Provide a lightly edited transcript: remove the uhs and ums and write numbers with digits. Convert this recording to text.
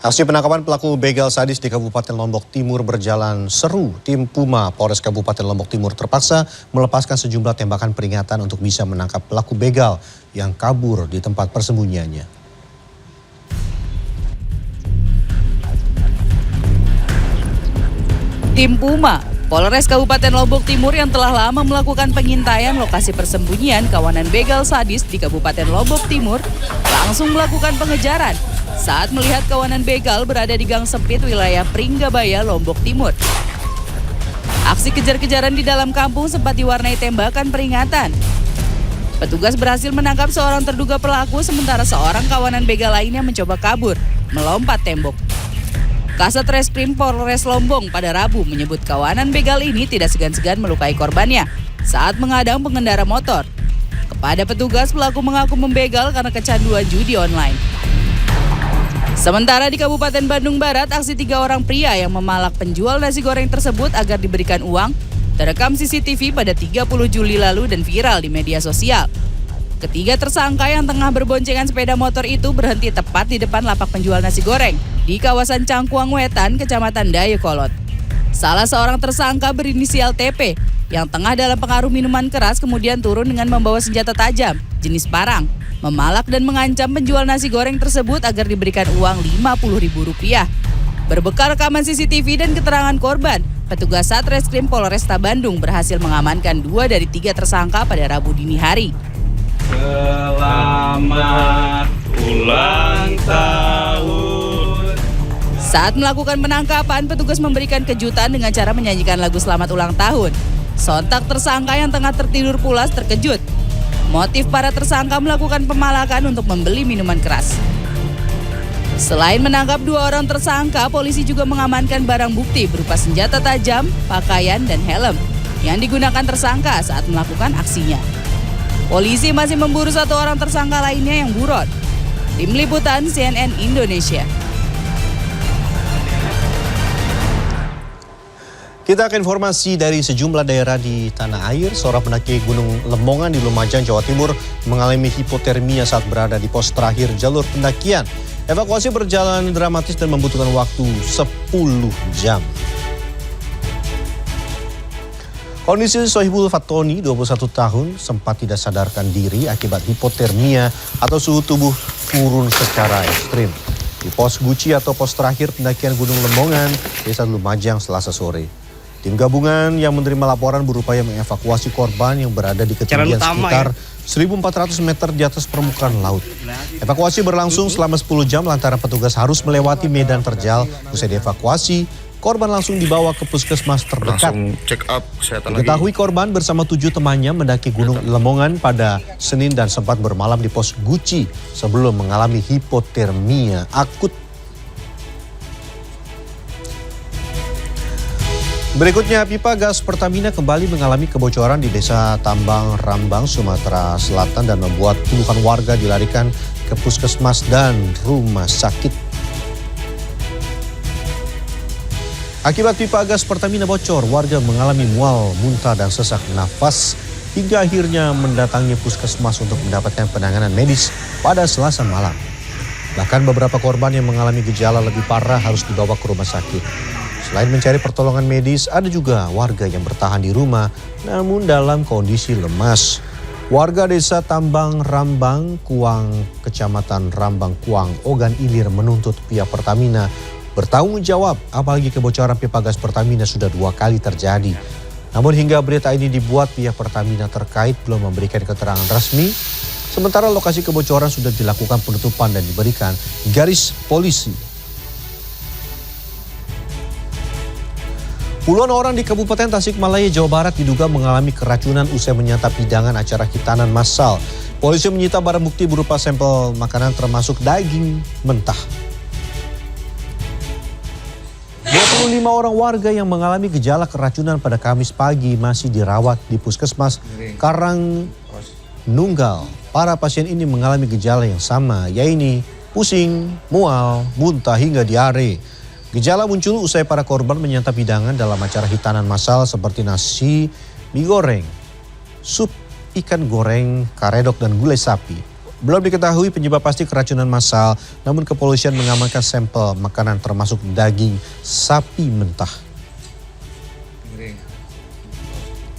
Aksi penangkapan pelaku begal sadis di Kabupaten Lombok Timur berjalan seru. Tim Puma Polres Kabupaten Lombok Timur terpaksa melepaskan sejumlah tembakan peringatan untuk bisa menangkap pelaku begal yang kabur di tempat persembunyiannya. Tim Puma Polres Kabupaten Lombok Timur yang telah lama melakukan pengintaian lokasi persembunyian kawanan begal sadis di Kabupaten Lombok Timur langsung melakukan pengejaran saat melihat kawanan begal berada di gang sempit wilayah Pringgabaya, Lombok Timur. Aksi kejar-kejaran di dalam kampung sempat diwarnai tembakan peringatan. Petugas berhasil menangkap seorang terduga pelaku sementara seorang kawanan begal lainnya mencoba kabur, melompat tembok. Kasat Reskrim Polres Lombok pada Rabu menyebut kawanan begal ini tidak segan-segan melukai korbannya saat mengadang pengendara motor. Kepada petugas, pelaku mengaku membegal karena kecanduan judi online. Sementara di Kabupaten Bandung Barat, aksi 3 orang pria yang memalak penjual nasi goreng tersebut agar diberikan uang terekam CCTV pada 30 Juli lalu dan viral di media sosial. Ketiga tersangka yang tengah berboncengan sepeda motor itu berhenti tepat di depan lapak penjual nasi goreng di kawasan Cangkuang Wetan, Kecamatan Dayakolot. Salah seorang tersangka berinisial TP yang tengah dalam pengaruh minuman keras kemudian turun dengan membawa senjata tajam jenis parang, memalak dan mengancam penjual nasi goreng tersebut agar diberikan uang Rp50.000. Berbekal rekaman CCTV dan keterangan korban, petugas Satreskrim Polresta Bandung berhasil mengamankan 2 dari 3 tersangka pada Rabu dini hari. Selamat ulang tahun. Saat melakukan penangkapan, petugas memberikan kejutan dengan cara menyanyikan lagu Selamat Ulang Tahun. Sontak tersangka yang tengah tertidur pulas terkejut. Motif para tersangka melakukan pemalakan untuk membeli minuman keras. Selain menangkap 2 orang tersangka, polisi juga mengamankan barang bukti berupa senjata tajam, pakaian, dan helm yang digunakan tersangka saat melakukan aksinya. Polisi masih memburu 1 orang tersangka lainnya yang buron. Tim Liputan CNN Indonesia. Kita ke informasi dari sejumlah daerah di tanah air. Seorang pendaki Gunung Lemongan di Lumajang, Jawa Timur mengalami hipotermia saat berada di pos terakhir jalur pendakian. Evakuasi berjalan dramatis dan membutuhkan waktu 10 jam. Kondisi Sohibul Fatoni, 21 tahun, sempat tidak sadarkan diri akibat hipotermia atau suhu tubuh turun secara ekstrim. Di pos Guci atau pos terakhir pendakian Gunung Lemongan, Desa Lumajang, Selasa sore. Tim gabungan yang menerima laporan berupaya mengevakuasi korban yang berada di ketinggian sekitar 1.400 meter di atas permukaan laut. Evakuasi berlangsung selama 10 jam lantaran petugas harus melewati medan terjal. Usai dievakuasi, korban langsung dibawa ke puskesmas terdekat. Langsung check up kesehatan lagi. Diketahui korban bersama 7 temannya mendaki Gunung Lemongan pada Senin dan sempat bermalam di pos Guci sebelum mengalami hipotermia akut. Berikutnya, pipa gas Pertamina kembali mengalami kebocoran di Desa Tambang Rambang, Sumatera Selatan dan membuat puluhan warga dilarikan ke puskesmas dan rumah sakit. Akibat pipa gas Pertamina bocor, warga mengalami mual, muntah dan sesak nafas hingga akhirnya mendatangi puskesmas untuk mendapatkan penanganan medis pada Selasa malam. Bahkan beberapa korban yang mengalami gejala lebih parah harus dibawa ke rumah sakit. Selain mencari pertolongan medis, ada juga warga yang bertahan di rumah namun dalam kondisi lemas. Warga Desa Tambang Rambang, Kuang, Kecamatan Rambang, Kuang, Ogan Ilir menuntut pihak Pertamina bertanggung jawab, apalagi kebocoran pipa gas Pertamina sudah 2 kali terjadi. Namun hingga berita ini dibuat, pihak Pertamina terkait belum memberikan keterangan resmi. Sementara lokasi kebocoran sudah dilakukan penutupan dan diberikan garis polisi. Puluhan orang di Kabupaten Tasikmalaya, Jawa Barat diduga mengalami keracunan usai menyantap hidangan acara khitanan massal. Polisi menyita barang bukti berupa sampel makanan termasuk daging mentah. 25 orang warga yang mengalami gejala keracunan pada Kamis pagi masih dirawat di Puskesmas Karangnunggal. Para pasien ini mengalami gejala yang sama, yaitu pusing, mual, muntah hingga diare. Gejala muncul usai para korban menyantap hidangan dalam acara hitanan massal seperti nasi, mie goreng, sup ikan goreng, karedok dan gulai sapi. Belum diketahui penyebab pasti keracunan massal, namun kepolisian mengamankan sampel makanan termasuk daging sapi mentah.